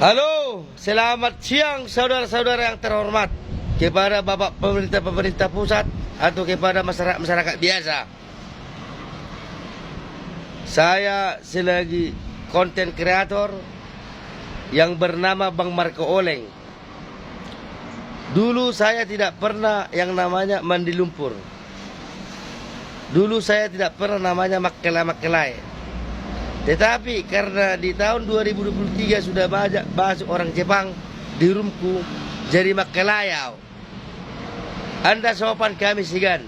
Halo, selamat siang saudara-saudara yang terhormat, kepada Bapak pemerintah pusat atau kepada masyarakat biasa. Saya selagi konten kreator yang bernama Bang Marco Oleng. Dulu saya tidak pernah yang namanya mandi lumpur. Dulu saya tidak pernah namanya makelai-makelai. Tetapi karena di tahun 2023 sudah banyak masuk orang Jepang di rumku jadi makelayau. Anda sopan kami segan.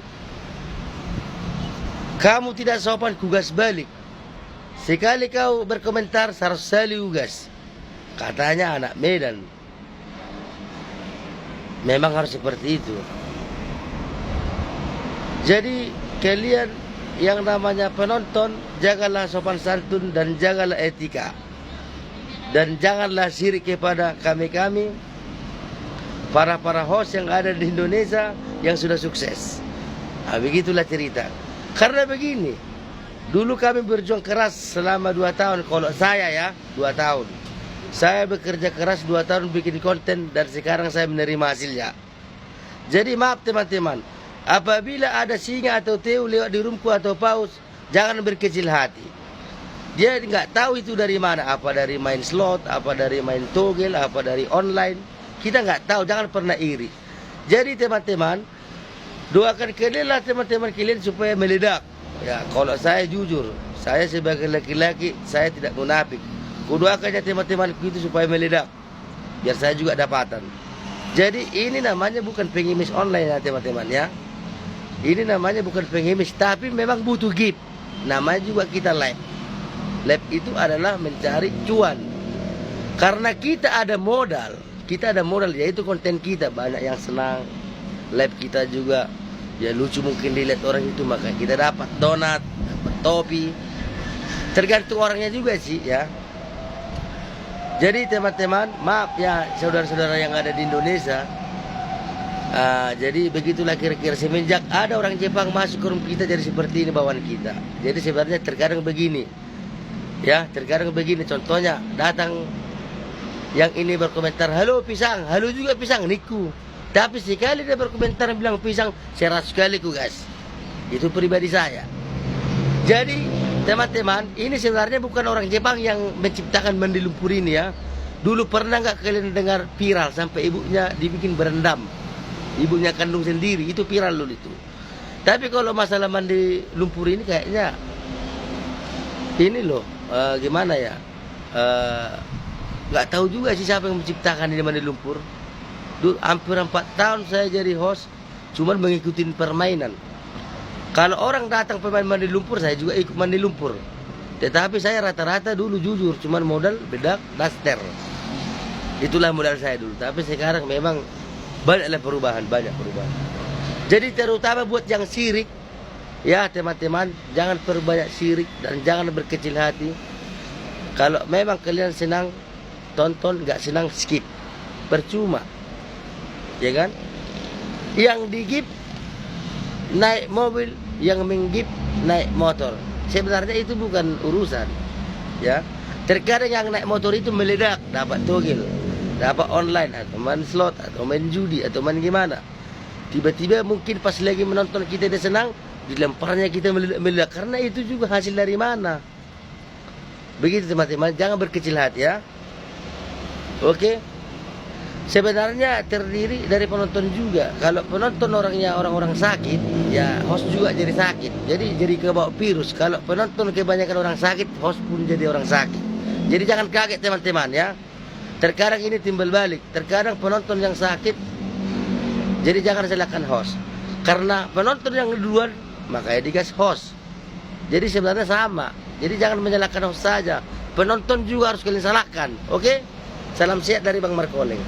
Kamu tidak sopan kugas balik. Sekali kau berkomentar sarsali ugas. Katanya anak Medan. Memang harus seperti itu. Jadi kalian yang namanya penonton, jagalah sopan santun dan jagalah etika. Dan janganlah sirik kepada kami-kami, para host yang ada di Indonesia yang sudah sukses. Nah, begitulah cerita. Karena begini, dulu kami berjuang keras selama 2 tahun. Kalau saya ya, 2 tahun. Saya bekerja keras 2 tahun bikin konten dan sekarang saya menerima hasilnya. Jadi maaf teman-teman, apabila ada singa atau teu lewat di rumahku atau paus, jangan berkecil hati. Dia nggak tahu itu dari mana, apa dari main slot, apa dari main togel, apa dari online. Kita nggak tahu, jangan pernah iri. Jadi teman-teman, doakan kalian lah teman-teman kalian supaya meledak. Ya, kalau saya jujur, saya sebagai laki-laki, saya tidak munafik. Kudoakannya teman-temanku itu supaya meledak, biar saya juga dapatan. Jadi ini namanya bukan pengemis online ya teman-teman ya. Ini namanya bukan pengemis, tapi memang butuh gift. Namanya juga kita live. Live itu adalah mencari cuan. Karena kita ada modal. Kita ada modal, yaitu konten kita. Banyak yang senang. Live kita juga ya lucu mungkin dilihat orang itu, maka kita dapat donat, dapat topi. Tergantung orangnya juga sih ya. Jadi teman-teman, maaf ya saudara-saudara yang ada di Indonesia. Jadi begitulah kira-kira semenjak ada orang Jepang masuk ke rumah kita jadi seperti ini bawaan kita. Jadi sebenarnya terkadang begini, ya terkadang begini. Contohnya datang yang ini berkomentar, halo pisang, halo juga pisang, niku. Tapi sekali dia berkomentar bilang pisang, saya sekali ku guys. Itu pribadi saya. Jadi teman-teman, ini sebenarnya bukan orang Jepang yang menciptakan mandi lumpur ini ya. Dulu pernah nggak kalian dengar viral sampai ibunya dibikin berendam, ibunya kandung sendiri, itu viral dulu itu. Tapi kalau masalah mandi lumpur ini kayaknya ini loh, gimana ya? Nggak tahu juga sih siapa yang menciptakan ini mandi lumpur. Dulu hampir 4 tahun saya jadi host, cuman mengikuti permainan. Kalau orang datang pemain mandi lumpur, saya juga ikut mandi lumpur. Tetapi saya rata-rata dulu jujur, cuman modal bedak, daster. Itulah modal saya dulu. Tapi sekarang memang banyaklah perubahan, banyak perubahan. Jadi terutama buat yang sirik, ya teman-teman, jangan perbanyak sirik dan jangan berkecil hati. Kalau memang kalian senang tonton, nggak senang skip, percuma, ya kan? Yang digip naik mobil, yang menggip naik motor. Sebenarnya itu bukan urusan, ya. Terkadang yang naik motor itu meledak, dapat togel, dapat online atau main slot atau main judi atau main gimana. Tiba-tiba mungkin pas lagi menonton kita dia senang, dilemparnya kita meledak. Karena itu juga hasil dari mana? Begitu teman-teman, jangan berkecil hati ya. Oke. Sebenarnya terdiri dari penonton juga. Kalau penonton orangnya orang-orang sakit, ya host juga jadi sakit. Jadi kebawa virus. Kalau penonton kebanyakan orang sakit, host pun jadi orang sakit. Jadi jangan kaget teman-teman ya. Terkadang ini timbal balik. Terkadang penonton yang sakit, jadi jangan salahkan host. Karena penonton yang duluan, makanya digas host. Jadi sebenarnya sama. Jadi jangan menyalahkan host saja. Penonton juga harus kalian salahkan. Oke? Salam sehat dari Bang Marco Oleng.